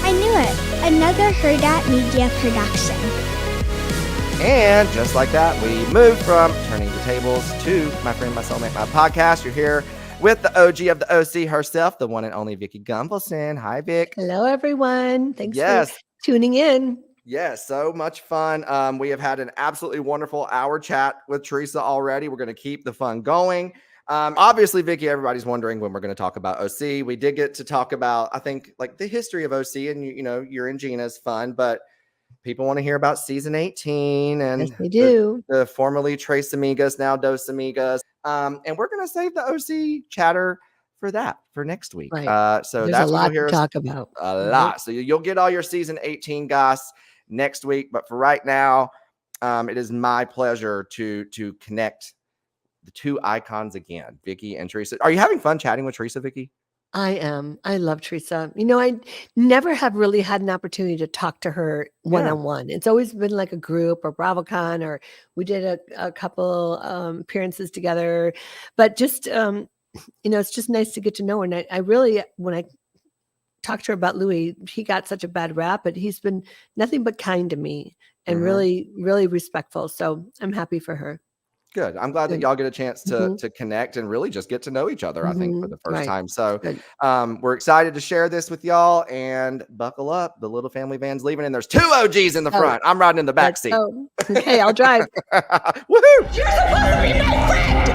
I knew it. Another Herdat Media production. And just like that, we move from Turning the Tables to My Friend, My Soulmate, My Podcast. You're here with the OG of the OC herself, the one and only Vicki Gunvalson. Hi, Vic. Hello, everyone. Thanks for tuning in. Yes, so much fun. We have had an absolutely wonderful hour chat with Teresa already. We're going to keep the fun going. Obviously, Vicki, everybody's wondering when we're going to talk about OC. We did get to talk about, I think, like the history of OC, and you know, you're in Gina's fun, but people want to hear about season 18 and yes, they do. The formerly Tres Amigas, now Dos Amigas. And we're going to save the OC chatter for next week. Right. So there's that's a what lot you'll hear to talk about. A lot. So you'll get all your season 18 goss next week. But for right now, it is my pleasure to connect the two icons again, Vicki and Teresa. Are you having fun chatting with Teresa, Vicki? I am. I love Teresa. You know, I never have really had an opportunity to talk to her one-on-one. It's always been like a group or BravoCon, or we did a couple appearances together. But just, you know, it's just nice to get to know her. And I really, when I talked to her about Louis, he got such a bad rap, but he's been nothing but kind to me and really, really respectful. So I'm happy for her. Good. I'm glad that y'all get a chance to connect and really just get to know each other, I think, for the first time. So we're excited to share this with y'all, and buckle up. The little family van's leaving, and there's two OGs in the front. I'm riding in the back seat. Okay, I'll drive. Woohoo! You're supposed to be my friend!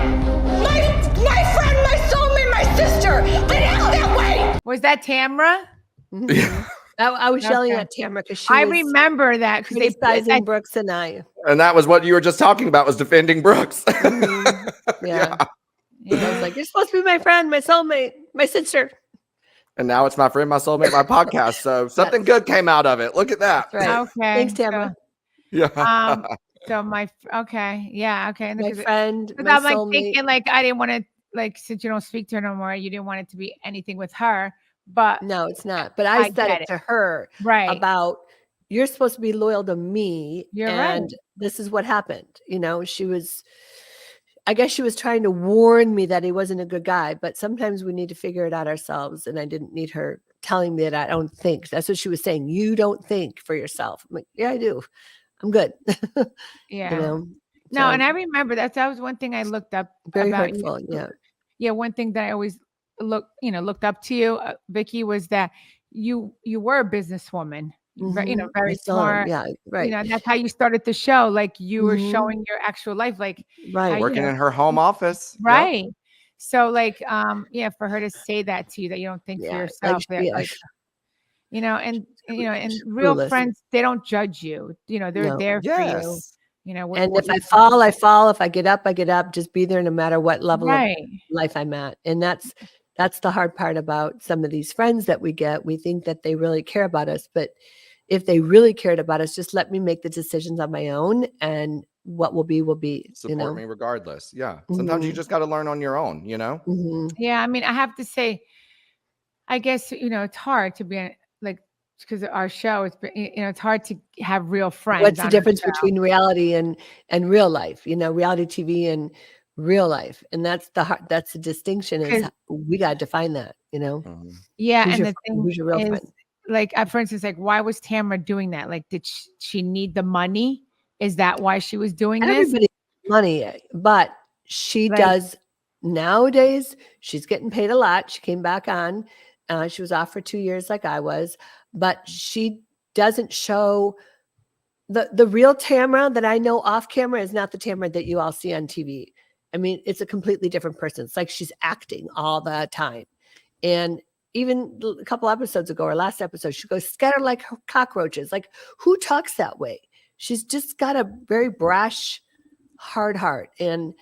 My friend, my soulmate, my sister! Get out that way! Was that Tamra? I was yelling at Tamra because I remember that because they criticizing Brooks and I. And that was what you were just talking about, was defending Brooks. Yeah. I was like, you're supposed to be my friend, my soulmate, my sister. And now it's My Friend, My Soulmate, My Podcast. So something good came out of it. Look at that. Right. Okay. Thanks, Tamra. So my my friend, my my soulmate. soulmate. Thinking like I didn't want to, since you don't speak to her no more, you didn't want it to be anything with her. But no, it's not. But I said it to her about, you're supposed to be loyal to me. And this is what happened. You know, I guess she was trying to warn me that he wasn't a good guy, but sometimes we need to figure it out ourselves. And I didn't need her telling me that I don't think. That's what she was saying. You don't think for yourself. I'm like, yeah, I do. I'm good. Yeah. You know? No, and I remember that was one thing I looked up. Very about hurtful. You. Yeah. One thing that I always looked up to you, Vicki, was that you were a businesswoman. You know, very smart. Yeah, right. You know, that's how you started the show. Like you were showing your actual life, like working in her home office. Right. Yep. So like, for her to say that to you, that you don't think for yourself, you know, and real friends, they don't judge you. You know, they're there for you. You know, and if I fall, I fall. If I get up, I get up. Just be there no matter what level of life I'm at. And that's the hard part about some of these friends that we get. We think that they really care about us, but if they really cared about us, just let me make the decisions on my own, and what will be will be. Support me regardless. Yeah. Sometimes you just got to learn on your own, you know? Yeah. I mean, I have to say, I guess, you know, it's hard to be because our show is, you know, it's hard to have real friends. What's the difference between reality and real life? You know, reality TV and real life, and that's the distinction. Is we got to define that. You know. Yeah, who's and the thing who's your real friend? Like, for instance, like, why was Tamra doing that? Like, did she need the money? Is that why she was doing this? Everybody needs money, but she does nowadays. She's getting paid a lot. She came back on. She was off for 2 years, like I was. But she doesn't show the real Tamra that I know off camera is not the Tamra that you all see on TV. I mean, it's a completely different person. It's like she's acting all the time. And even a couple episodes ago, or last episode, she goes, scatter like cockroaches. Like, who talks that way? She's just got a very brash, hard heart. And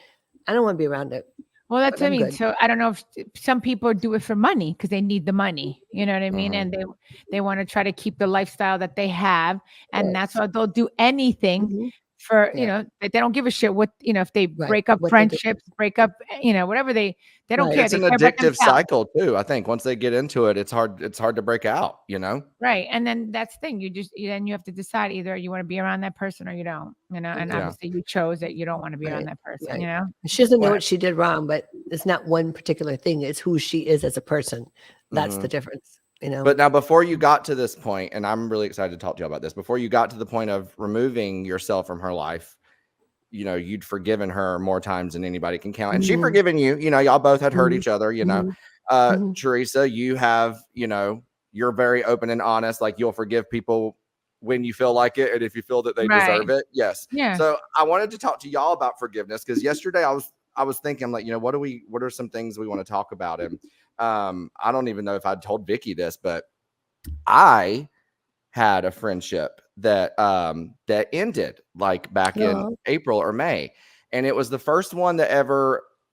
I don't want to be around it. Well, that's what I mean. Good. So I don't know if some people do it for money because they need the money. You know what I mean? And they want to try to keep the lifestyle that they have. And that's why they'll do anything for, you know, they don't give a shit what, you know, if they break up friendships, break up, you know, whatever they don't care. It's an addictive cycle too. I think once they get into it, it's hard to break out, you know? Right. And then that's the thing. Then you have to decide either you want to be around that person or you don't, you know, and obviously you chose that you don't want to be around that person, you know? She doesn't know what she did wrong, but it's not one particular thing. It's who she is as a person. That's the difference. you know. But now, before you got to this point, and I'm really excited to talk to you about this, before you got to the point of removing yourself from her life, you know, you'd forgiven her more times than anybody can count. And she forgiven you, you know, y'all both had hurt each other, you know. Teresa, you have, you know, you're very open and honest. Like, you'll forgive people when you feel like it. And if you feel that they deserve it. Yes. Yeah. So I wanted to talk to y'all about forgiveness, because yesterday I was thinking, like, you know, what are some things we want to talk about? And I don't even know if I told Vicki this, but I had a friendship that that ended like back in April or May. And it was the first one that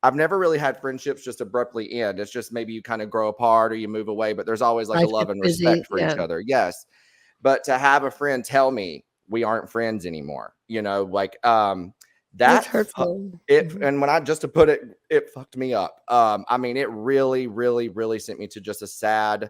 I've never really had friendships just abruptly end. It's just maybe you kind of grow apart or you move away, but there's always like a love and respect for each other. Yes. But to have a friend tell me we aren't friends anymore, you know, like that's hurtful. And when to put it, it fucked me up. I mean, it really, really, really sent me to just a sad.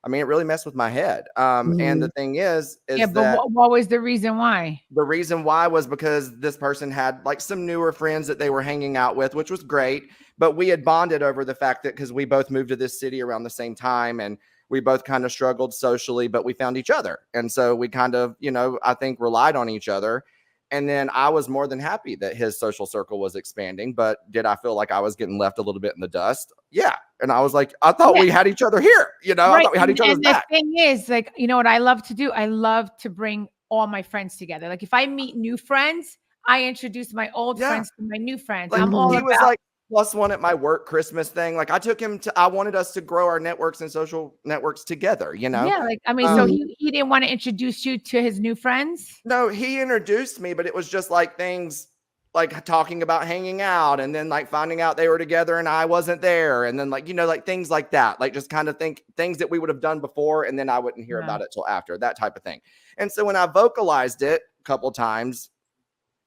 I mean, it really messed with my head. And the thing is but what was the reason why? The reason why was because this person had like some newer friends that they were hanging out with, which was great. But we had bonded over the fact that because we both moved to this city around the same time, and we both kind of struggled socially, but we found each other. And so we kind of, you know, I think relied on each other. And then I was more than happy that his social circle was expanding. But did I feel like I was getting left a little bit in the dust? Yeah. And I was like, I thought we had each other here. You know, I thought we had each other's back. The thing is, like, you know what I love to do? I love to bring all my friends together. Like, if I meet new friends, I introduce my old friends to my new friends. Like, he was like plus one at my work Christmas thing. Like, I wanted us to grow our networks and social networks together, you know? Yeah. Like, I mean, so he didn't want to introduce you to his new friends? No, he introduced me, but it was just like things like talking about hanging out, and then like finding out they were together and I wasn't there. And then like, you know, like things like that, like just kind of things that we would have done before. And then I wouldn't hear about it till after, that type of thing. And so when I vocalized it a couple times,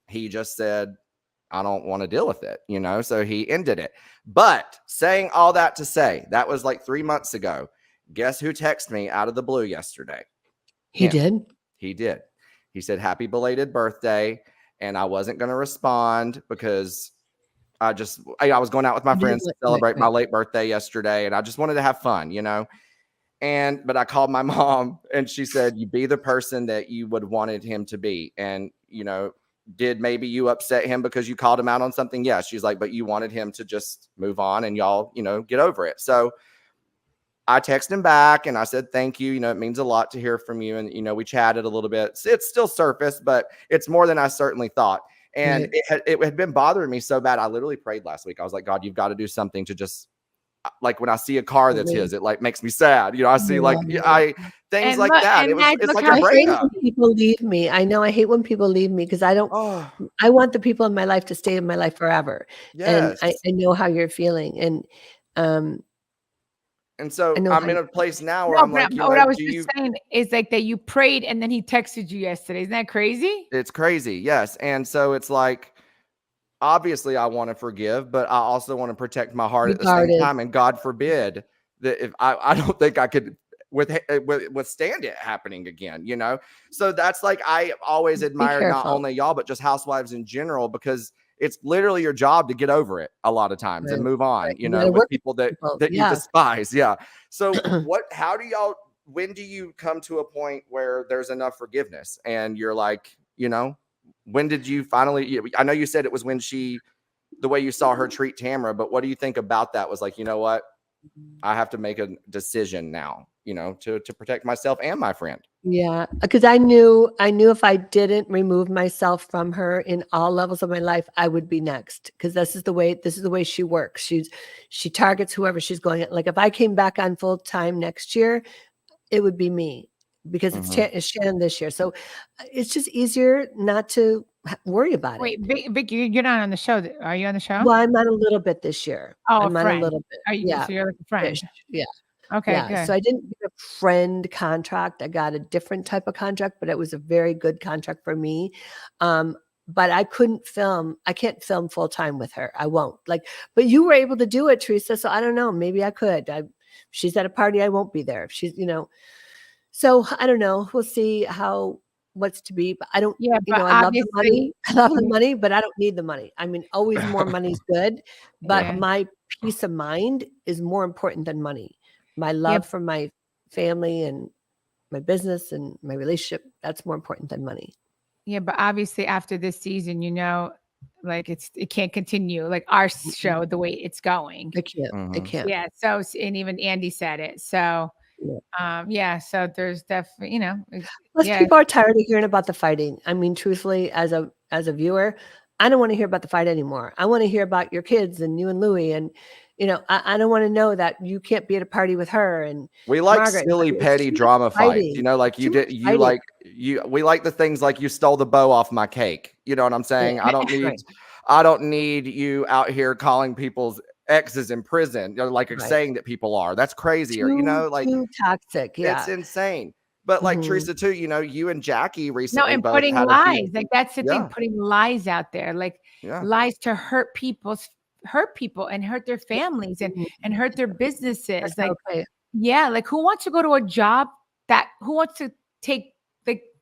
he just said, I don't want to deal with it, you know? So he ended it. But saying all that to say, that was like 3 months ago. Guess who texted me out of the blue yesterday? He did? He did. He said, happy belated birthday. And I wasn't going to respond because I was going out with my friends to celebrate my late birthday yesterday. And I just wanted to have fun, you know? But I called my mom and she said, you be the person that you would wanted him to be. And, you know, did maybe you upset him because you called him out on something? Yeah. She's like, but you wanted him to just move on and y'all, you know, get over it. So I texted him back and I said, thank you. You know, it means a lot to hear from you. And, you know, we chatted a little bit. It's still surface, but it's more than I certainly thought. And it had been bothering me so bad. I literally prayed last week. I was like, God, you've got to do something to just, like, when I see a car that's his, it like makes me sad. You know, I see like things like that. It's like a breakup. When people leave me. I know I hate when people leave me because I want the people in my life to stay in my life forever. Yes. And I know how you're feeling. And so I'm in a place now where I'm like, what I was just saying is like that you prayed and then he texted you yesterday. Isn't that crazy? It's crazy. Yes. And so it's like, obviously I want to forgive, but I also want to protect my heart at the same time. And God forbid that if I don't think I could withstand it happening again, you know? So that's like, I always admire not only y'all, but just housewives in general, because it's literally your job to get over it a lot of times and move on, you know, with people that you despise. Yeah. So when do you come to a point where there's enough forgiveness and you're like, you know, when did you finally, I know you said it was when the way you saw her treat Tamara, but what do you think about that? Was like, you know what, I have to make a decision now, you know, to protect myself and my friend. Yeah, because I knew if I didn't remove myself from her in all levels of my life, I would be next. Because this is the way she works. She targets whoever she's going at. Like if I came back on full time next year, it would be me because it's Shannon this year. So it's just easier not to worry about it. Wait, Vicki, you're not on the show. Are you on the show? Well, I'm on a little bit this year. Oh, I'm on a little bit. So you're like a friend. Yeah. Okay. Yeah. Good. So I didn't get a friend contract. I got a different type of contract, but it was a very good contract for me. But I couldn't film. I can't film full time with her. I won't. But you were able to do it, Teresa. So I don't know. Maybe I could. She's at a party. I won't be there. If she's, you know. So I don't know. We'll see what's to be. But I don't. Yeah. But I love the money. I love the money, but I don't need the money. I mean, always more money is good, but my peace of mind is more important than money. My love for my family and my business and my relationship. That's more important than money. Yeah, but obviously after this season, like it can't continue like our show the way it's going. I can't. I can't. Yeah. So, and even Andy said it. So, so there's definitely, Plus, people are tired of hearing about the fighting. I mean, truthfully, as a viewer, I don't want to hear about the fight anymore. I want to hear about your kids and you and Louie, and I don't want to know that you can't be at a party with her. And we like Margaret. silly, petty drama fights. Like you did. You like we like the things like you stole the bow off my cake. You know what I'm saying? I don't need. I don't need you out here calling people's exes in prison. Saying that people are. That's crazy. Or too toxic. Yeah, it's insane. But like Teresa too, you and Jackie recently and both putting had lies, like that's the thing, putting lies out there, like lies to hurt people and hurt their families and hurt their businesses. Like who wants to go to a job who wants to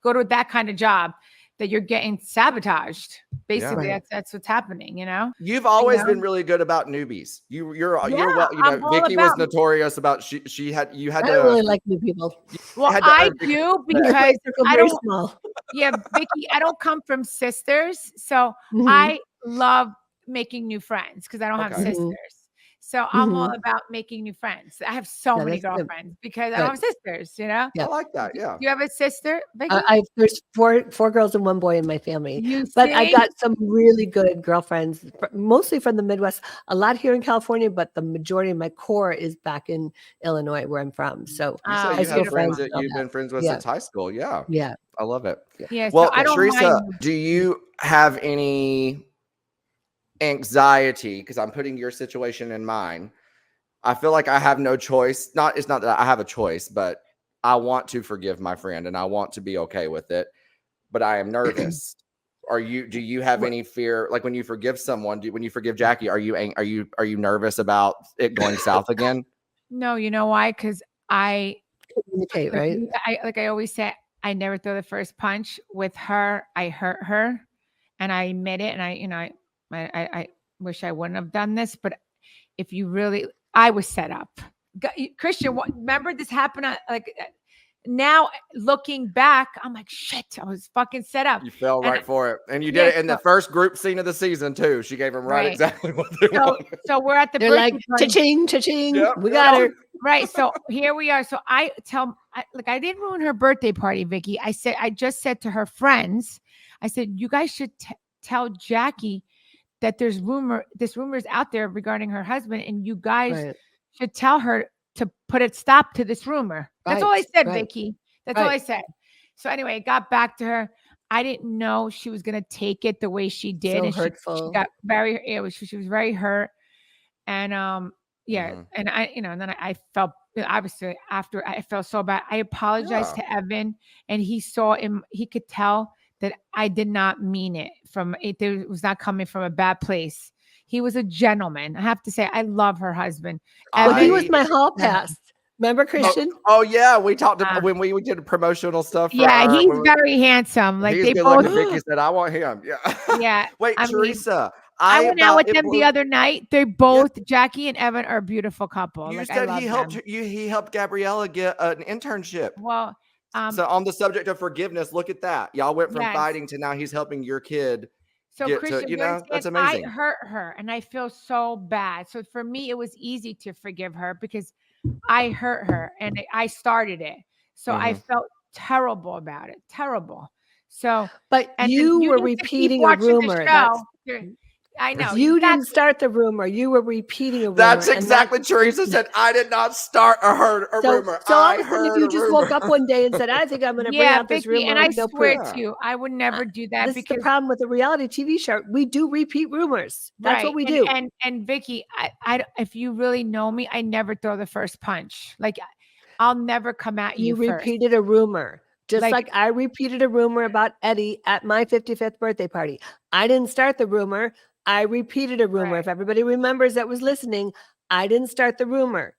go to that kind of job that you're getting sabotaged? Basically, that's what's happening. You've always been really good about newbies. You're well. Vicki was notorious about you had to. I don't really like new people. Well, I do because I don't. Small. Yeah, Vicki, I don't come from sisters, so I love making new friends because I don't have sisters. So I'm all about making new friends. I have so many girlfriends because I don't have sisters, I like that. Yeah. You have a sister, Vicki? There's four girls and one boy in my family. But I got some really good girlfriends, mostly from the Midwest, a lot here in California, but the majority of my core is back in Illinois where I'm from. So you have friends that you've been friends with since high school. Yeah. Yeah. I love it. Yeah. Well, so I don't Teresa, mind. do you have any anxiety, because I'm putting your situation in mine? I feel like I have no choice. It's not that I have a choice, but I want to forgive my friend and I want to be okay with it, but I am nervous. Do you have any fear? Like when you forgive someone, when you forgive Jackie, are you nervous about it going south again? No, you know why? Because I communicate, right? I always say, I never throw the first punch. With her, I hurt her and I admit it. And I wish I wouldn't have done this, but if you really, I was set up. Christian, remember this happened? Now looking back, I'm like, shit, I was fucking set up. You fell right for it. And you did it in the first group scene of the season too. She gave him exactly what they wanted. So we're at the They're like, cha-ching, cha-ching. Yep, we got her. Right. So here we are. So I didn't ruin her birthday party, Vicki. I just said to her friends, I said, you guys should tell Jackie that this rumor is out there regarding her husband, and you guys should tell her to put a stop to this rumor. That's all I said, Vicki. That's all I said. So anyway, it got back to her. I didn't know she was gonna take it the way she did. So and hurtful. She got she was very hurt. And and I, and then I felt, obviously after I felt so bad. I apologized to Evan, and he could tell that I did not mean it. It was not coming from a bad place. He was a gentleman. I have to say, I love her husband. He was my hall pass. Remember, Christian? Oh yeah, we talked when we did promotional stuff. He's very handsome. Like he's they good both. Looking. Vicky said, "I want him." Yeah. Yeah. Wait, Teresa. I went out with them the other night. They both, Jackie and Evan, are a beautiful couple. You said he helped he helped Gabriella get an internship. Well, so on the subject of forgiveness, look at that. Y'all went from fighting to now he's helping your kid. So Christian, that's amazing. I hurt her and I feel so bad. So for me, it was easy to forgive her because I hurt her and I started it. So I felt terrible about it. Terrible. So, but you were repeating a rumor. I know. You didn't start the rumor. You were repeating a rumor. That's exactly Teresa said. I did not start a rumor. So all of a sudden, if you just woke up one day and said, I think I'm going to bring out this rumor. And I swear to you, I would never do that. This is the problem with the reality TV show. We do repeat rumors. That's what we do. And Vicki, if you really know me, I never throw the first punch. Like, I'll never come at you first. You repeated a rumor. Just like I repeated a rumor about Eddie at my 55th birthday party. I didn't start the rumor. I repeated a rumor. If everybody remembers that was listening, I didn't start the rumor.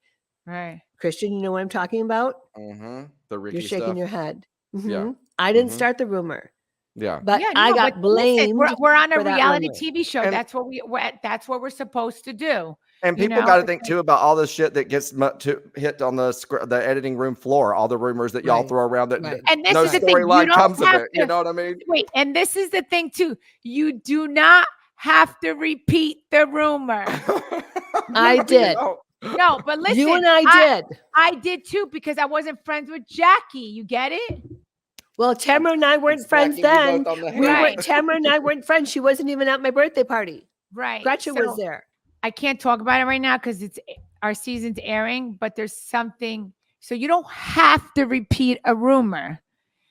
Right. Christian, you know what I'm talking about? The Ricky You're shaking stuff. your head. Yeah. I didn't start the rumor. Yeah. But I got blamed. Listen, we're on a reality rumor. TV show. That's what we're supposed to do. And people got to think too about all the shit that gets to hit on the editing room floor, all the rumors that y'all throw around that and this no is the thing, storyline comes of it. You know what I mean? Wait, and this is the thing too. You do not have to repeat the rumor. I did. No, but listen, you and I did. I did too, because I wasn't friends with Jackie. You get it? Well, Tamara and I weren't friends then. Tamara and I weren't friends. She wasn't even at my birthday party. Right. Gretchen was there. I can't talk about it right now because our season's airing, but there's something. So you don't have to repeat a rumor.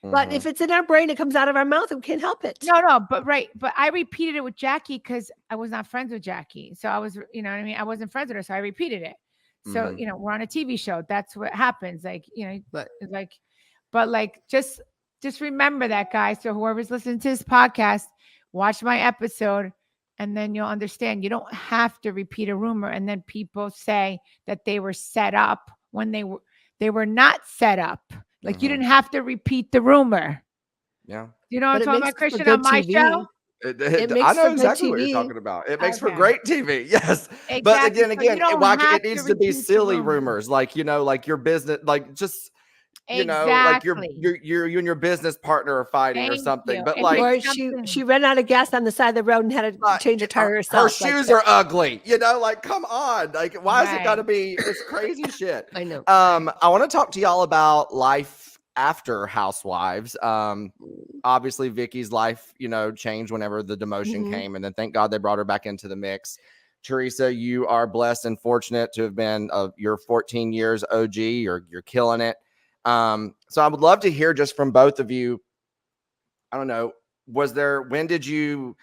But if it's in our brain, it comes out of our mouth and we can't help it. No, but I repeated it with Jackie because I was not friends with Jackie. So I was, you know what I mean? I wasn't friends with her, so I repeated it. So, we're on a TV show. That's what happens. Like, just remember that, guys. So whoever's listening to this podcast, watch my episode and then you'll understand you don't have to repeat a rumor. And then people say that they were set up when they were not set up. Like you didn't have to repeat the rumor. Yeah. You know what I'm talking about, Christian, on my show? I know exactly what you're talking about. It makes for great TV. Yes. Exactly. But again, it needs to be silly rumors. Like, like your business, like just, like you and your business partner are fighting or something. But or she ran out of gas on the side of the road and had to change a tire herself. Her shoes are ugly. Like, come on. Like, why is it got to be this crazy shit? I know. I want to talk to y'all about life after Housewives. Obviously Vicki's life, changed whenever the demotion came, and then thank God they brought her back into the mix. Teresa, you are blessed and fortunate to have been your 14 years OG. You're killing it. So I would love to hear just from both of you. I don't know, when did you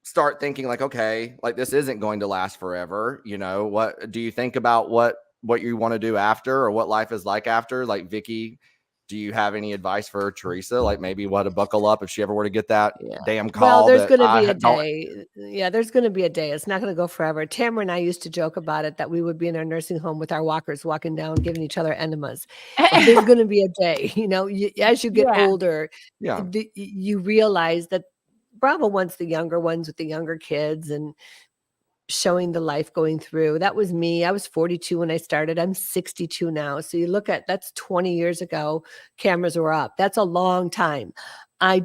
start thinking like, okay, like this isn't going to last forever? What do you think about what you want to do after, or what life is like after? Like, Vicki, do you have any advice for Teresa? Like maybe what to buckle up if she ever were to get that damn call? Well, there's going to be a day. Yeah, there's going to be a day. It's not going to go forever. Tamara and I used to joke about it, that we would be in our nursing home with our walkers walking down, giving each other enemas. There's going to be a day, as you get older, you realize that Bravo wants the younger ones with the younger kids and showing the life going through. That was me. I was 42 when I started. I'm 62 now. So you look at, that's 20 years ago, cameras were up. That's a long time. I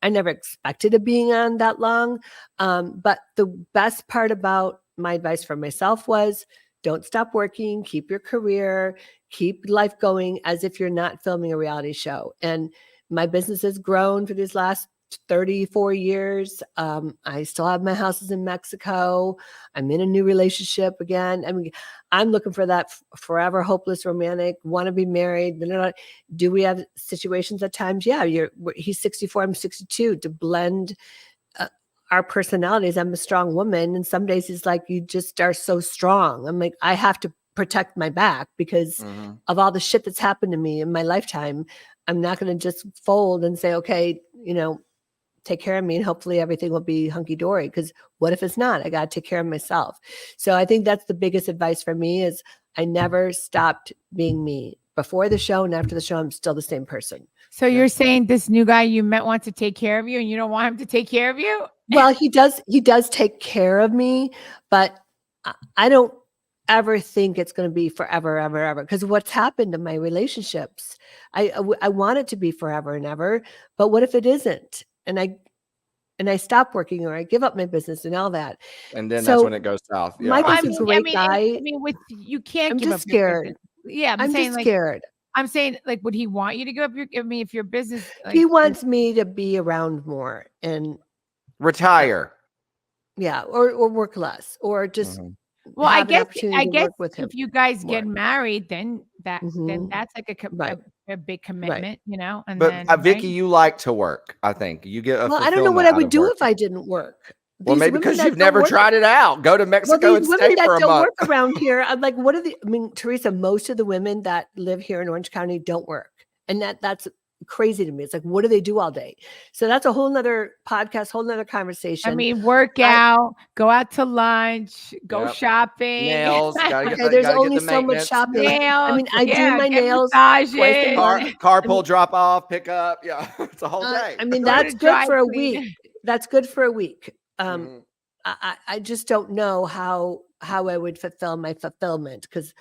never expected it being on that long. But the best part about my advice for myself was, don't stop working, keep your career, keep life going as if you're not filming a reality show. And my business has grown for these last 34 years. I still have my houses in Mexico. I'm in a new relationship again. I mean, I'm looking for that forever hopeless romantic, want to be married. Do we have situations at times? Yeah, he's 64, I'm 62, to blend our personalities. I'm a strong woman. And some days he's like, you just are so strong. I'm like, I have to protect my back because of all the shit that's happened to me in my lifetime. I'm not going to just fold and say, okay, take care of me and hopefully everything will be hunky-dory, because what if it's not? I got to take care of myself. So I think that's the biggest advice for me, is I never stopped being me. Before the show and after the show, I'm still the same person. So you're saying this new guy you met wants to take care of you and you don't want him to take care of you? Well, he does take care of me, but I don't ever think it's going to be forever, ever, because what's happened to my relationships, I want it to be forever and ever, but what if it isn't? And I stop working, or I give up my business and all that. And then that's when it goes south. Yeah. Michael's a great guy. You can't. I'm give just up scared. Yeah, I'm just scared. I'm saying, like, would he want you to give up if your business? Like, he wants me to be around more and retire. Yeah, or work less, or just. Well, I guess if you guys get married, then that's like a big commitment, And but Vicki, you like to work. I think you get. Well, I don't know what I would do if I didn't work. Well, maybe because you've never tried it out. Go to Mexico and stay for a month. Don't work around here. I'm like, Teresa, most of the women that live here in Orange County don't work, and that's crazy to me. It's like, what do they do all day? So that's a whole nother podcast, whole nother conversation. I mean, work out, go out to lunch, go shopping. Nails. There's only so much shopping. Nails, I mean, I do my nails. Carpool, drop off, pick up. Yeah, it's a whole day. I mean, that's good for a week. That's good for a week. I just don't know how how I would fulfill my fulfillment, because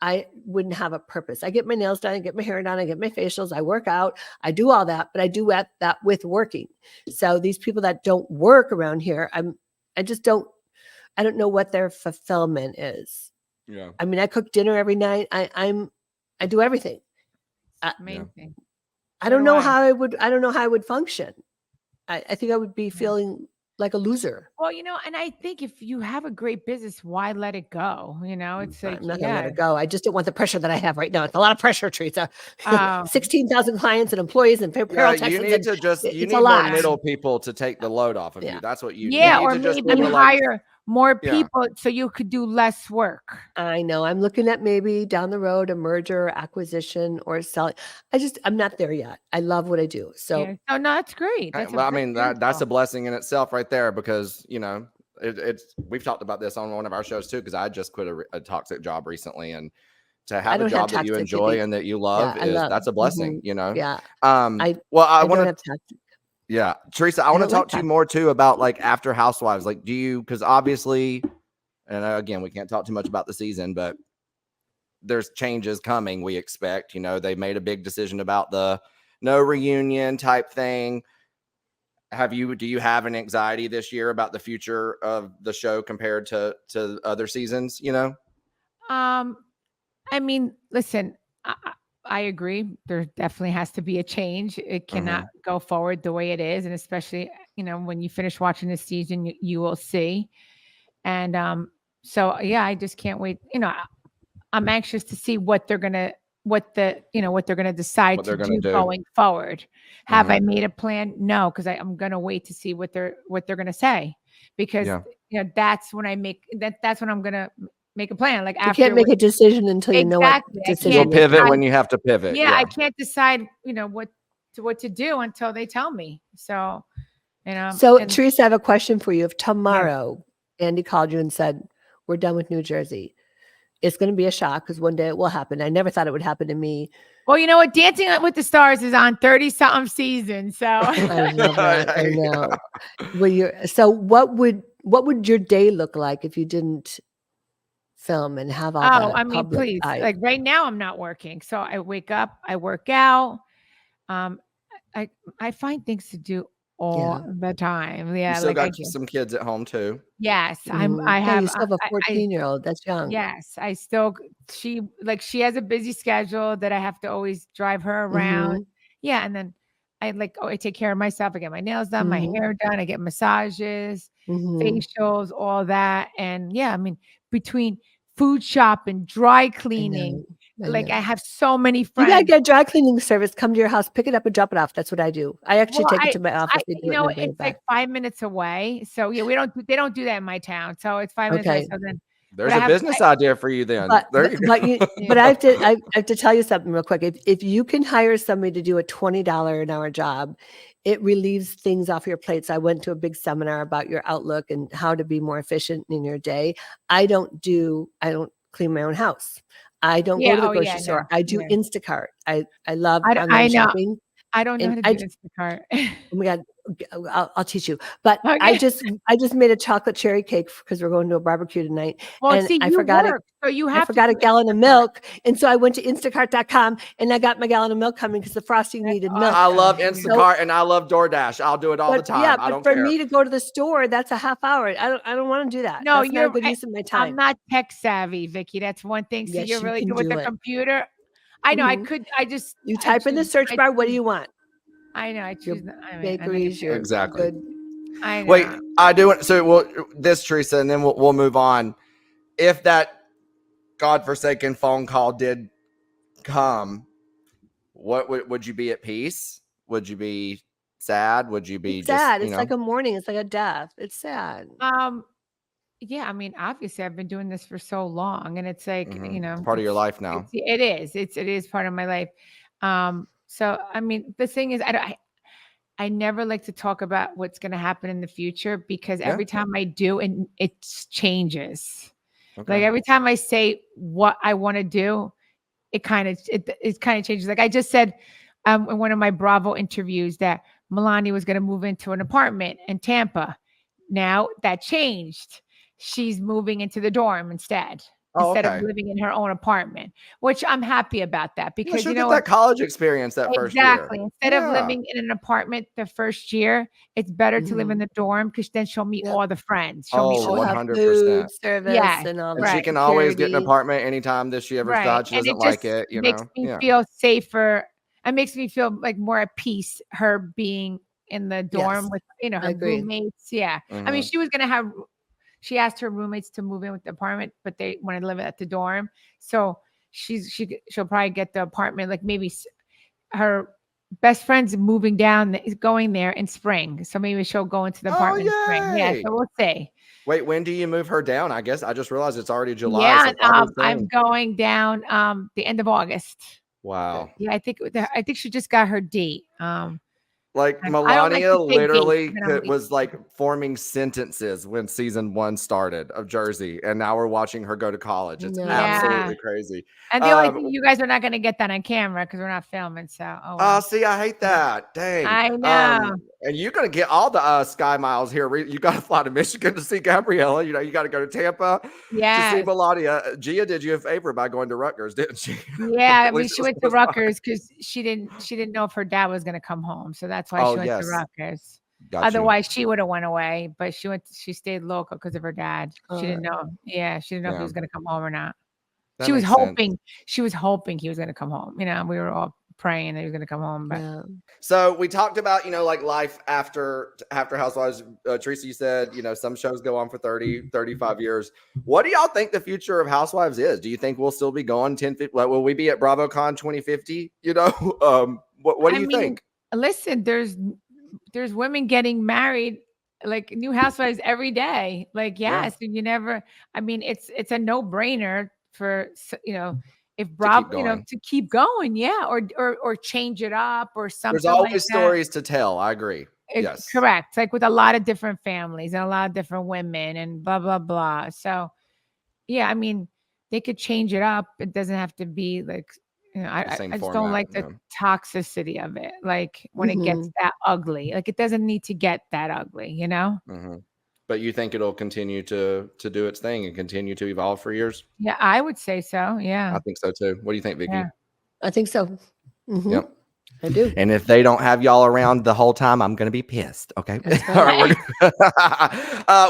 I wouldn't have a purpose. I get my nails done, I get my hair done, I get my facials, I work out, I do all that, but I do that with working. So these people that don't work around here, I don't know what their fulfillment is. Yeah. I mean, I cook dinner every night. I do everything. Amazing. I don't know how I would function. I think I would be feeling like a loser. Well, and I think if you have a great business, why let it go? It's like, I'm not gonna let it go. I just don't want the pressure that I have right now. It's a lot of pressure, Teresa. 16,000 clients and employees and payroll taxes. You need to you need more middle people to take the load off of you. That's what you need. Yeah, You or need to maybe hire more Yeah. people so you could do less work. I know. I'm looking at maybe down the road a merger, acquisition, or selling. I'm not there yet. I love what I do. So Yeah. Oh, no, that's great. That's a blessing in itself right there, because it's we've talked about this on one of our shows too, because I just quit a toxic job recently, and to have a job that you enjoy and that you love that's a blessing. Yeah. I want to. Yeah, Teresa, I want to talk to you more too about like after Housewives. Like, because obviously, and again, we can't talk too much about the season, but there's changes coming. We expect, they made a big decision about the no reunion type thing. Do you have an anxiety this year about the future of the show compared to other seasons? I mean, listen, I agree. There definitely has to be a change. It cannot go forward the way it is. And especially, when you finish watching this season, you will see. And so, yeah, I just can't wait. I'm anxious to see what they're going to decide to do going forward. Have I made a plan? No, because I'm going to wait to see what they're going to say, because that's when that's when I'm going to make a plan. Like, you can't make a decision until you know what decision. You'll pivot when you have to pivot. Yeah, I can't decide, what to do until they tell me. So, So Teresa, I have a question for you. If tomorrow Andy called you and said, "We're done with New Jersey," it's going to be a shock, because one day it will happen. I never thought it would happen to me. Well, you know what? Dancing with the Stars is on 30-something seasons. So I love that. I know. So what would your day look like if you didn't film and have all that? I mean, please. Like right now I'm not working. So I wake up, I work out. I find things to do all the time. Yeah. You still got some kids at home too. Yes. You still have a 14-year-old. That's young. Yes. She has a busy schedule that I have to always drive her around. Yeah. And then I take care of myself. I get my nails done, my hair done. I get massages, facials, all that. And yeah, I mean, between food shopping, dry cleaning, I have so many friends. You gotta get a dry cleaning service. Come to your house, pick it up and drop it off. That's what I do. I actually take it to my office. It's like 5 minutes away. So yeah, they don't do that in my town. So it's 5 minutes away. So then there's a business idea for you then. But I have to tell you something real quick. If you can hire somebody to do a $20 an hour job, it relieves things off your plate. So I went to a big seminar about your outlook and how to be more efficient in your day. I don't clean my own house. I don't go to the grocery store. I do Instacart. I love online shopping. I don't know how to do Instacart. Oh my God. I'll teach you. But I just made a chocolate cherry cake because we're going to a barbecue tonight. Well, and I forgot a gallon of milk. And so I went to Instacart.com and I got my gallon of milk coming because the frosting needed milk. I love Instacart and I love DoorDash. I'll do it all the time. Yeah, but for me to go to the store, that's a half hour. I don't want to do that. No, that's not a good use of my time. I'm not tech savvy, Vicki. That's one thing. So you're really good with the computer. I know. You type in the search bar. What do you want? I know. I choose bakeries. Exactly. Good. I know. Wait, I do it. So this, Teresa, and then we'll move on. If that godforsaken phone call did come, what would you be at peace? Would you be sad? Would you be sad? It's like a mourning. It's like a death. It's sad. Yeah, I mean, obviously I've been doing this for so long, and it's like, it's part of your life now. It is part of my life. So, I mean, the thing is, I never like to talk about what's going to happen in the future, because every time I do, and it changes. Okay. Like every time I say what I want to do, it kind of changes. Like I just said in one of my Bravo interviews that Melania was going to move into an apartment in Tampa. Now that changed. she's moving into the dorm instead. Oh, Instead okay. of living in her own apartment, which I'm happy about that Yeah, because she'll you get know that what? college experience that first year. Exactly. Instead of living in an apartment the first year, it's better to live in the dorm because then she'll meet all the friends. She'll meet Oh, She'll all have 100%. food service Yeah, and all And that. she can always get an security. apartment anytime that she ever right. decides she And doesn't it just like it, you makes know? me Yeah. feel safer. It makes me feel like more at peace, her being in the dorm Yes, with, you know, I her agree. roommates. Yeah. I mean, Mhm. she was going to have, she asked her roommates to move in with the apartment, but they wanted to live at the dorm. So she'll probably get the apartment, like maybe her best friend's moving down, is going there in spring. So maybe she'll go into the apartment in spring. Yeah. yay. So we'll see. Wait, when do you move her down? I guess I just realized it's already July, Yeah. so probably I'm soon. going down the end of August. Wow. Yeah. I think she just got her date. Like I don't like Melania to say dates, literally but I'm was like forming sentences when season 1 started of Jersey, and now we're watching her go to college. It's Yeah. absolutely crazy. And the only thing, you guys are not going to get that on camera because we're not filming. So, oh, well. See, I hate that. Dang. I know. And you're gonna get all the Sky Miles here. You got to fly to Michigan to see Gabriella. You know, you got to go to Tampa to see Yes. Melania. Gia did you a favor by going to Rutgers, didn't she? Yeah, I At mean, least she it was went to supposed to- Rutgers because she didn't know if her dad was going to come home, so that's why Oh, she went to yes. Rutgers. Got you. Otherwise, she would have went away, but she stayed local because of her dad. She didn't know. Yeah, she didn't know if he Yeah. was going to come home or not. That She was makes sense. hoping. She was hoping he was going to come home. You know, we were all praying that he was going to come home, but Yeah. So we talked about, you know, like life after Housewives. Teresa, you said, you know, some shows go on for 30, 35 years. What do y'all think the future of Housewives is? Do you think we'll still be going 10, 50? Like, will we be at BravoCon 2050? You know, what do you think? Listen, there's women getting married, like new housewives every day. Like, yes, and you never. I mean, it's a no brainer for, you know, if Bravo, you know, going. to keep going, yeah, or change it up or something. There's always like stories to tell. I agree. Yes, correct. Like with a lot of different families and a lot of different women and blah blah blah. So, yeah, I mean, they could change it up. It doesn't have to be like, you know, I just don't like the toxicity of it. Like when it gets that ugly, like it doesn't need to get that ugly, you know? But you think it'll continue to do its thing and continue to evolve for years? Yeah, I would say so. Yeah. I think so too. What do you think, Vicki? Yeah. I think so. Yep. I do. And if they don't have y'all around the whole time, I'm going to be pissed. Okay. All right.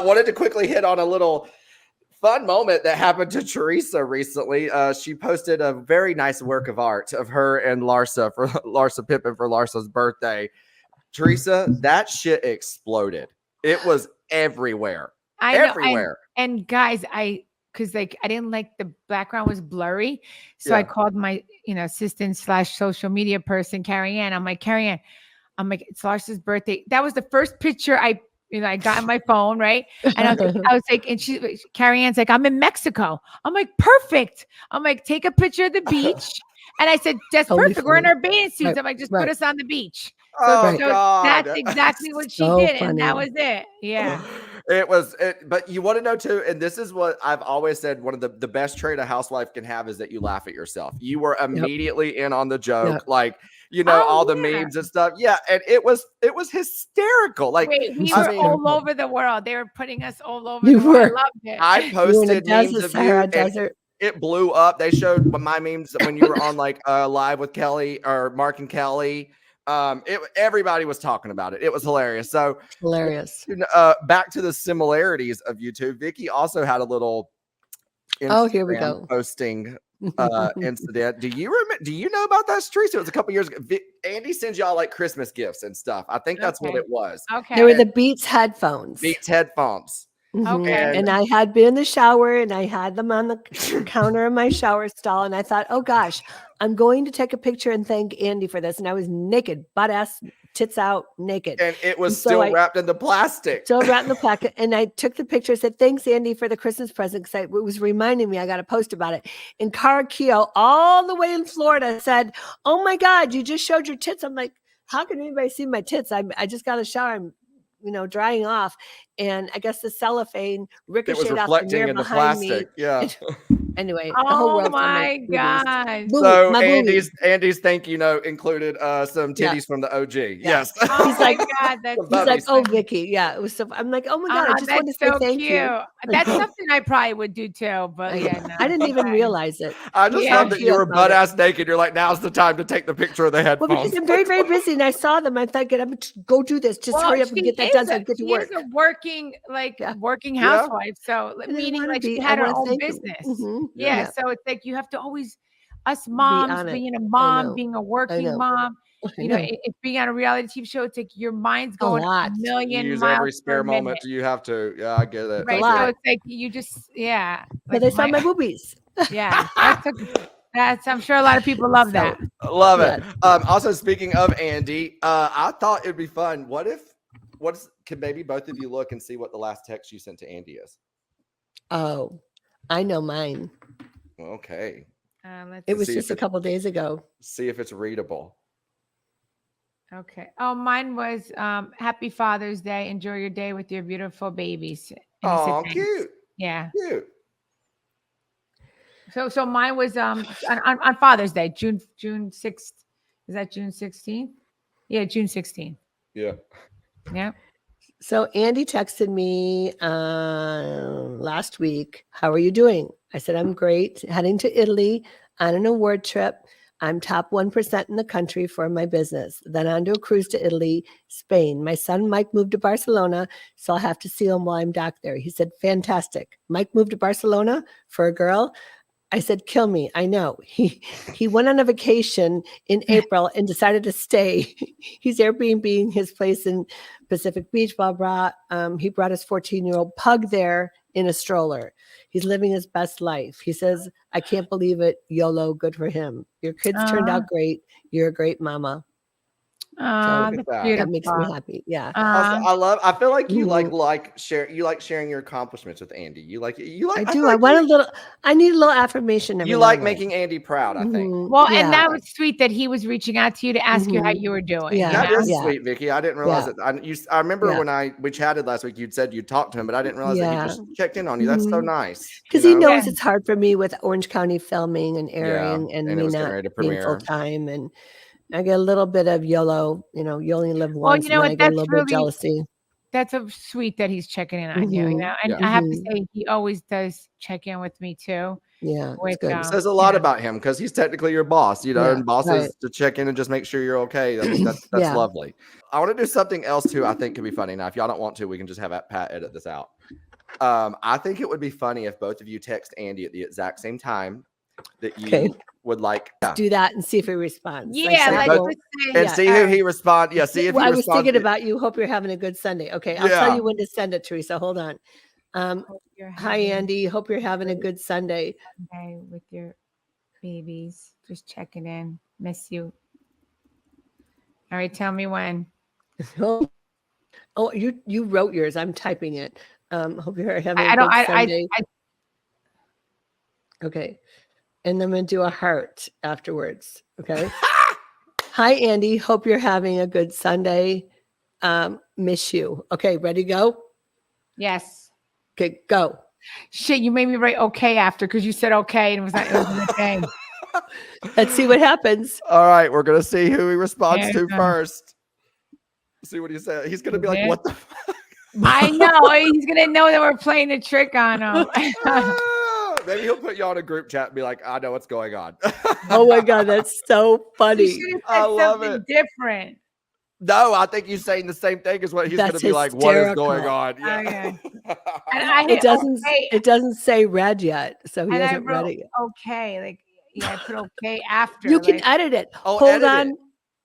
Wanted to quickly hit on a little fun moment that happened to Teresa recently. She posted a very nice work of art of her and Larsa Pippen for Larsa's birthday. Teresa, that shit exploded. It was everywhere. I know. Everywhere. And guys, because like I didn't like the background was blurry. So I called my, you know, assistant / social media person, Carrie Ann. I'm like, Carrie Ann, it's Larsa's birthday. That was the first picture I got on my phone, right? And I was like, and Carrie Ann's like, I'm in Mexico. I'm like, perfect. I'm like, take a picture of the beach. And I said, that's Totally perfect. We're in funny. our bathing suits. Right, I'm like, just right. put us on the beach. Oh, So God. that's exactly what she So did. And that funny. was it. Yeah. But you want to know too, and this is what I've always said, one of the best trait a housewife can have is that you laugh at yourself. You were immediately in on the joke, like, you know, all the memes and stuff. Yeah. And it was hysterical. Like, wait, we were all over the world. They were putting us all over You the world. were. I loved it. I posted memes of you. And desert. it blew up. They showed my memes when you were on like live with Kelly or Mark and Kelly. Everybody was talking about it. It was hilarious. So Hilarious. back to the similarities of you two. Vicki also had a little Oh, here we Instagram go. posting incident. Do you remember? Do you know about that, Teresa? It was a couple years ago. Andy sends y'all like Christmas gifts and stuff. I think that's what Okay. it was. Okay. They were the Beats headphones. Beats headphones. Okay. And I had been in the shower and I had them on the counter in my shower stall. And I thought, oh gosh, I'm going to take a picture and thank Andy for this. And I was naked, butt ass, tits out, naked. And it was And so still wrapped in the plastic. Still wrapped in the packet. And I took the picture, said, thanks, Andy, for the Christmas present. Because it was reminding me I got to post about it. And Cara Keogh, all the way in Florida, said, oh my God, you just showed your tits. I'm like, how can anybody see my tits? I just got a shower. I'm, drying off. And I guess the cellophane ricocheted off the mirror behind me. Yeah. Anyway, the whole Oh world's on my boobies. gosh. So My boobies. Andy's thank you note included some titties from the OG. Yes. Oh He's my like- God, that's He's He's so like, oh, funny. Vicky. Yeah, it was so. I'm like, oh my God, I just want to That's say so thank cute. you. That's something I probably would do too, but yeah, no. I didn't even realize it. I just Yeah. love that you were About butt it. ass naked. You're like, now's the time to take the picture of the Well, headphones. because I'm very, very busy, and I saw them. I thought, go do this. Just hurry up and get that done so I can get to She work. is a working, Yeah. working Yeah. housewife. So I didn't meaning wanna like she be- I had her wanna own thank you. business. Mhm. Yeah. Yeah. So it's like you have to always, us moms, on it. being a I mom, know. being a I working know. mom, I you know, know. it's being on a reality TV show. It's like your mind's A going a lot. You million use miles every per spare minute. moment you have to. Yeah, I get it. a Right. lot. So it's like you just, yeah. But Like they saw my boobies. yeah. I'm sure a lot of people love that. Love it. Yes. Also, speaking of Andy, I thought it'd be fun. Can maybe both of you look and see what the last text you sent to Andy is? Oh, I know mine. Okay. Let's It was see just if a couple days ago. See if it's readable. Okay. Oh, mine was Happy Father's Day. Enjoy your day with your beautiful babies. And he said, Oh, "Thanks." cute. Yeah. Cute. So mine was on Father's Day, June 6th. Is that June 16th? Yeah, June 16th. Yeah. Yeah. So Andy texted me last week. How are you doing? I said, I'm great. Heading to Italy on an award trip. I'm top 1% in the country for my business. Then on to a cruise to Italy, Spain. My son Mike moved to Barcelona, so I'll have to see him while I'm docked there. He said, fantastic. Mike moved to Barcelona for a girl. I said, kill me. I know. He went on a vacation in April and decided to stay. He's Airbnb his place in Pacific Beach, blah, blah. He brought his 14-year-old pug there in a stroller. He's living his best life. He says, I can't believe it. YOLO, good for him. Your kids turned out great. You're a great mama. Oh, Look at that's that. beautiful. That makes me happy. Yeah. Also, I feel like you Mhm. like sharing your accomplishments with Andy. I I feel do. like I want a little, I need a little affirmation. every you now like and then. making Andy proud, I think. Mhm. Well, Yeah. and that was sweet that he was reaching out to you to ask you how Mhm. you were doing. Yeah. That you know? is Yeah. sweet, Vicky. I didn't realize it. I remember Yeah. when we chatted last week, you'd said you talked to him, but I didn't realize that he Yeah. just checked in on you. That's so Mhm. nice. Because you he know? knows it's hard for me with Orange County filming and airing and and it me was getting not ready to being premiere. full time. And I get a little bit of YOLO, you only live Well, once. you know And then what? I get a That's little bit of really jealousy. that's a sweet that he's checking in on you. You Mhm. know, and Yeah. I have to Mhm. say he always does check in with me too. Yeah, it's With good. It says a lot yeah. about him because he's technically your boss, Yeah, and bosses right. to check in and just make sure you're okay. I mean, that's Yeah. lovely. I want to do something else too. I think could be funny. Now, if y'all don't want to, we can just have Pat edit this out. I think it would be funny if both of you text Andy at the exact same time that you Okay. would like Do that and see if he responds. Yeah, like, well, let's say, and yeah, see who he responds. Yeah, see if well, he I was responds. thinking about you. Hope you're having a good Sunday. Okay, I'll tell Yeah. you when to send it, Teresa. Hold on. hope you're Hi, having Andy. Hope you're having a good Sunday. a day with your babies. Just checking in. Miss you. All right, tell me when. Oh, you wrote yours. I'm typing it. Hope you're having I a don't. good I Sunday. Okay. And I'm going to do a heart afterwards. Okay. Hi, Andy. Hope you're having a good Sunday. Miss you. Okay. Ready? Go. yes. Okay. Go. Shit, you made me write okay after because you said okay and it wasn't a thing. Let's see what happens. All right, we're gonna see who he responds to Yeah. first. See what he said. He's gonna be like, Yeah. "What the?" I know he's gonna know that we're playing a trick on him. Maybe he'll put you on a group chat and be like, "I know what's going on." Oh my God. That's so You funny. should have I said love something it. different. No, I think he's saying the same thing as what he's That's going to be like. What is going hysterical. on? Okay. Yeah. And I It hit doesn't. okay, It doesn't say read yet, so he and I hasn't read wrote it yet. okay. Like yeah, I put okay after. You can like, edit it. Oh, Hold edit on. it.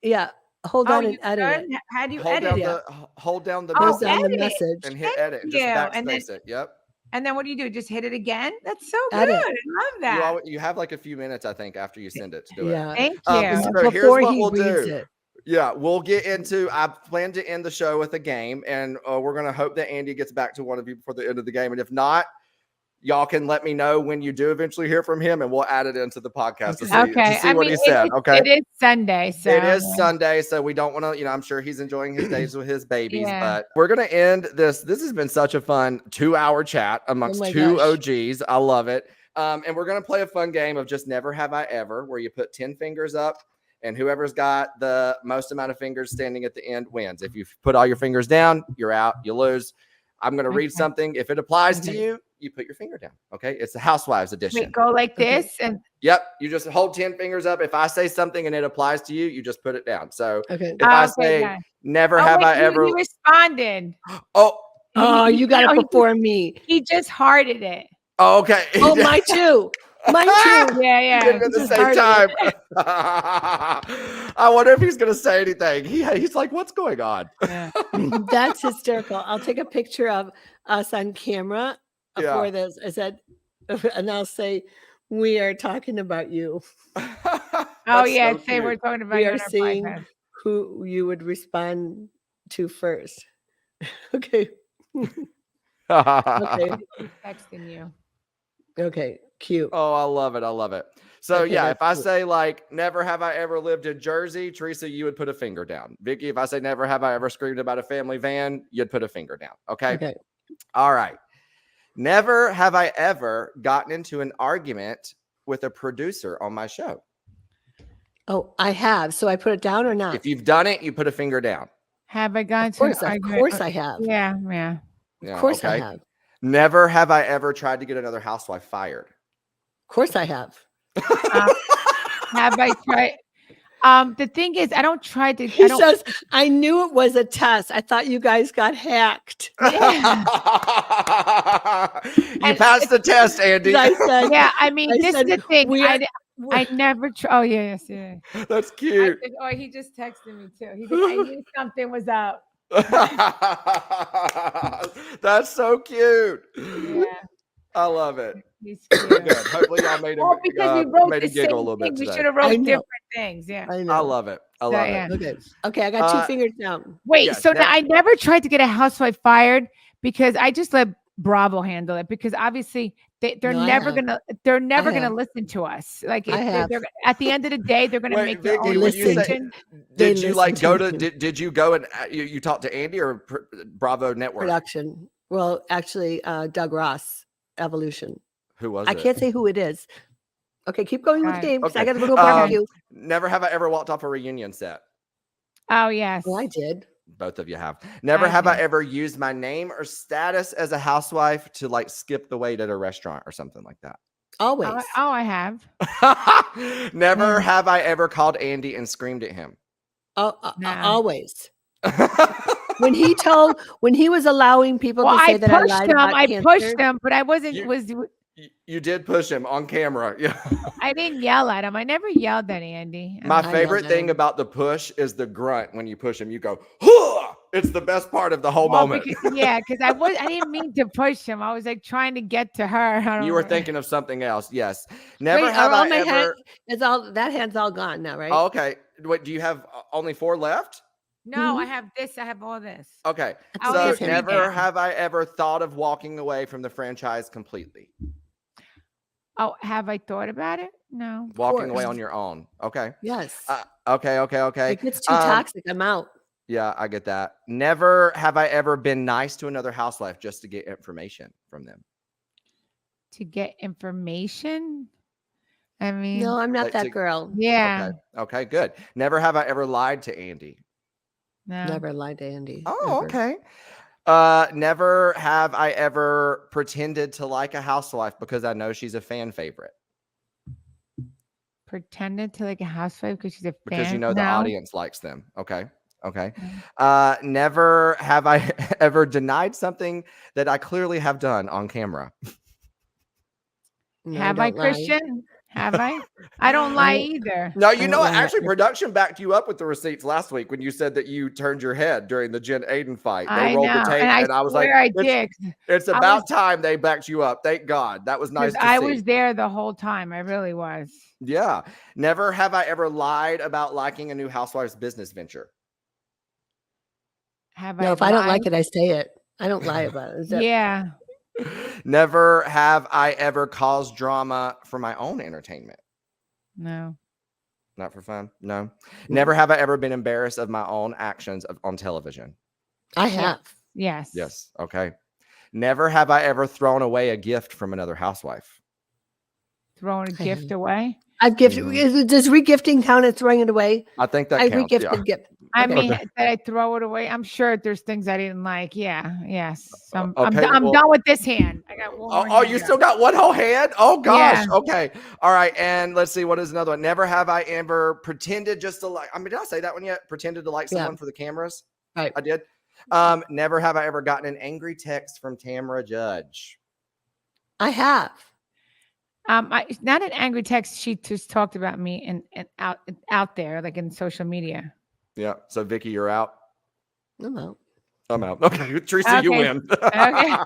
Yeah. Hold oh, on you and edit could? it. How do you hold edit down it? hold down the Oh, Hold message down the edit it. message. and hit Thank edit and just you. And then- backspace it. Yep. And then what do? Just hit it again? That's so good. Edit. I love that. You have like a few minutes, I think, after you send it to do it. Yeah. Thank So you. here's Before what he we'll reads do. it. Yeah, we'll get into. I plan to end the show with a game, and we're gonna hope that Andy gets back to one of you before the end of the game. And if not, y'all can let me know when you do eventually hear from him, and we'll add it into the podcast to see, Okay. to see what he said. Okay, It is Sunday, so it is Sunday, so we don't want to. I'm sure he's enjoying his days with his babies, Yeah. but we're gonna end this. This has been such a fun 2-hour chat amongst my two gosh. OGs. I love it. And we're going to play a fun game of just never have I ever, where you put 10 fingers up and whoever's got the most amount of fingers standing at the end wins. If you put all your fingers down, you're out, you lose. I'm going to read something. If it applies to you, you put your finger down. Okay. It's the Housewives edition. Wait, go like this. And yep. You just hold 10 fingers up. If I say something and it applies to you, you just put it down. So Okay. if I say never have I ever. He responded. Oh, you got it before me. He just hearted it. Oh, okay. Oh, mine too. Mine too. Yeah. At the same time. I wonder if he's going to say anything. He's like, what's going on? Yeah. That's hysterical. I'll take a picture of us on camera for this. I said, and I'll say, we are talking about you. Oh, yeah. Say we're talking about we you. are seeing who you would respond to first. Okay. Okay. He's texting you. Okay. Cute. Oh, I love it. I love it. So Okay, yeah, if I cute. say like, never have I ever lived in Jersey, Teresa, you would put a finger down. Vicki, if I say never have I ever screamed about a family van, you'd put a finger down. Okay. Okay. All right. Never have I ever gotten into an argument with a producer on my show. Oh, I have. So I put it down or not? If you've done it, you put a finger down. Have I gone Of to an course, of argument? course I have. Yeah. Yeah, Of course I okay. have. Of Never have I ever tried to get another housewife fired. course I have. Have I tried? The thing is, I don't try to. He says, I knew it was a test. I thought you guys got hacked. You passed the test, Andy. I said, Yeah, I mean, this is the thing. I are- never. Oh yes. That's cute. He just texted me too. He said, I knew something was up. That's so cute. Yeah, I love it. he's Good. cute. Hopefully, y'all made him Because we wrote made the him giggle a same little thing. bit We today. should have I wrote know. different things. Yeah. I I know. love it. I So, love yeah. it. Okay. Okay. I got two fingers down. Wait, Yes, so now- I never tried to get a housewife fired because I just let Bravo handle it because obviously they're No, I never have. gonna have. listen to us. Like I have. they're at the end of the day, they're gonna Wait, make their Vicki, own when you say- decision. They Did you like listen go to to? me. Did you go and you talked to Andy or Bravo Network? Production. Well, actually, Doug Ross, Evolution. Who was I it? can't say who it is. Okay, keep going with the Okay. game. 'Cause I Okay. got to go barbecue. Never have I ever walked off a reunion set. Oh yes. Well, I did. Both of you have. Never I have I did. ever used my name or status as a housewife to like skip the wait at a restaurant or something like that. Always. Oh, I have. Never have I ever called Andy and screamed at him. No. Always. When he was allowing people Well, to say I that I pushed lied him. about I cancer, pushed him, but I wasn't. You- You did push him on camera. Yeah. I didn't yell at him. I never yelled at Andy. My I favorite love thing him. about the push is the grunt when you push him. You go, "Huh!" It's the best part of the whole moment. Because I didn't mean to push him. I was like trying to get to her. I don't You were know. thinking of something else. Yes. Never Wait, have are all I my ever. hand, it's all that hand's all gone now, right? Oh, okay. Wait, do you have only 4 left? No, I have this. I have all this. Okay. I'll So give him never again. have I ever thought of walking away from the franchise completely. Oh, have I thought about it? No. Walking away course. on your own. Okay. Yes. Okay. If it's too toxic, I'm out. Yeah, I get that. Never have I ever been nice to another housewife just to get information from them. To get information? I mean, No, I'm not like that to- girl. yeah. Okay, good. Never have I ever lied to Andy. No. Never lied to Andy. Oh, ever. okay. Never have I ever pretended to like a housewife because I know she's a fan favorite. Pretended to like a housewife because she's a fan. Because you know the No. audience likes them. Okay. Okay. Never have I ever denied something that I clearly have done on camera. No, Have I, don't lie. Christian? Have I? I don't lie either. No, I you don't know what? lie. Actually, production backed you up with the receipts last week when you said that you turned your head during the Jen Aiden fight. They I rolled know. the tape, And I was like, swear I it's, did. it's I about was- time they backed you up. Thank God. That was nice 'Cause to I see. was there the whole time. I really was. Yeah. Never have I ever lied about liking a new housewife's business venture. Have No, I? if I don't lied? like it, I say it. I don't lie about it. Is that- Yeah. Never have I ever caused drama for my own entertainment. No. Not for fun. No. Never have I ever been embarrassed of my own actions on television. I have. Yes. Yes. Okay. Never have I ever thrown away a gift from another housewife. throwing a gift away. I've gifted. Does regifting count as throwing it away? I think that I counts. regifted gift. I Okay. mean, did I throw it away? I'm sure there's things I didn't like. Yeah. Yes. I'm Okay, I'm well- done with this hand. I got one more Oh, hand you left. still got one whole hand? Oh gosh. Yeah. Okay. All right. And let's see, what is another one? Never have I ever pretended just to like. I mean, did I say that one yet? Pretended to like someone for the cameras. Right. I did. Never have I ever gotten an angry text from Tamara Judge. I have. Not an angry text. She just talked about me and out there, like in social media. Yeah. So Vicki, you're out. No. I'm out. Okay, Teresa, you Okay. win. Okay.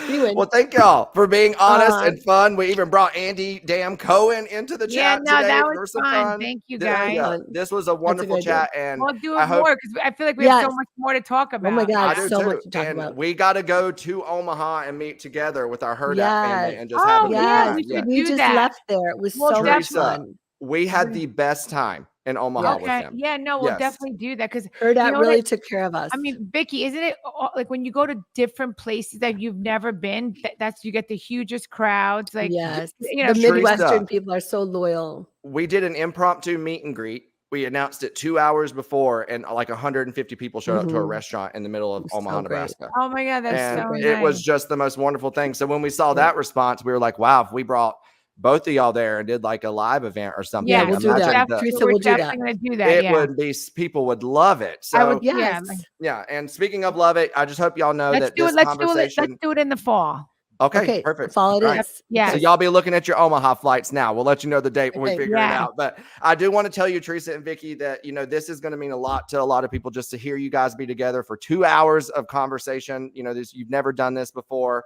You win. Well, thank y'all for being honest and fun. We even brought Andy Damn Cohen into the Yeah, chat no, today. that There was some fun. Thank you, guys. Yeah, this was a wonderful good chat, and We'll do I it hope- more because I feel like we have so Yes. much more to talk about. Oh my I God, do so too. much to talk And about. we got to go to Omaha and meet together with our Herd App family Yes. and just have a good yeah, time. we Yeah. should We do just that. left there. It was Well, so much Teresa, fun. we had the best time in Omaha with Okay. them. Yeah, no, we'll Yes. definitely do that because Herd App you know really what? took care of us. I mean, Vicki, isn't it like when you go to different places that you've never been? That's you get the hugest crowds. Like, yes, you know, the Teresa, Midwestern people are so loyal. We did an impromptu meet and greet. We announced it 2 hours before, and like 150 people showed up to a restaurant in the middle of It was Omaha, so great. Nebraska. oh my God, that's And so it was nice. just the most wonderful thing. So when we saw that response, we were like, wow, if we brought both of y'all there and did like a live event or something. Yeah, we'll do that. imagine Teresa, We're we'll do that. definitely going to do that. It Yeah. would be, people would love it. So I would, Yes. yeah. And speaking of love it, I just hope y'all know Let's that do this it. Let's do it. conversation. Let's do it in the fall. Okay, perfect. Fall it Right. is. Yeah. So y'all be looking at your Omaha flights now. We'll let you know the date when we Okay. figure it Yeah. out. But I do want to tell you, Teresa and Vicki, that this is going to mean a lot to a lot of people just to hear you guys be together for 2 hours of conversation. You've never done this before,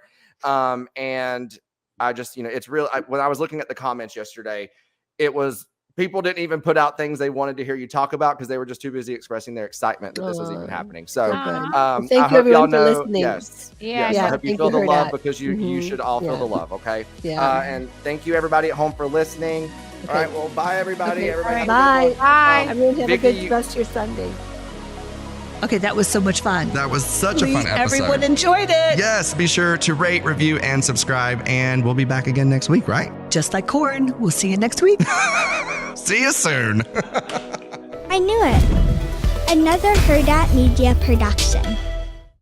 and I just it's real. When I was looking at the comments yesterday, it was people didn't even put out things they wanted to hear you talk about because they were just too busy expressing their excitement that this was even happening. So, good. I Thank you, hope y'all everyone, for know. listening. Yes. Yeah. Yes, I hope you thank feel you, the Herd love App. because you should all feel the love. Okay. Yeah. And thank you everybody at home for listening. All right. Well, bye everybody. Okay. Everybody. have a Bye. good one. Bye. Everyone have Vicki, a good rest of your Sunday. Okay, that was so much fun. That was such a fun episode. Everyone enjoyed it. Yes, be sure to rate, review, and subscribe, and we'll be back again next week, right? Just like corn. We'll see you next week. See you soon. I knew it. Another Herd App Media production.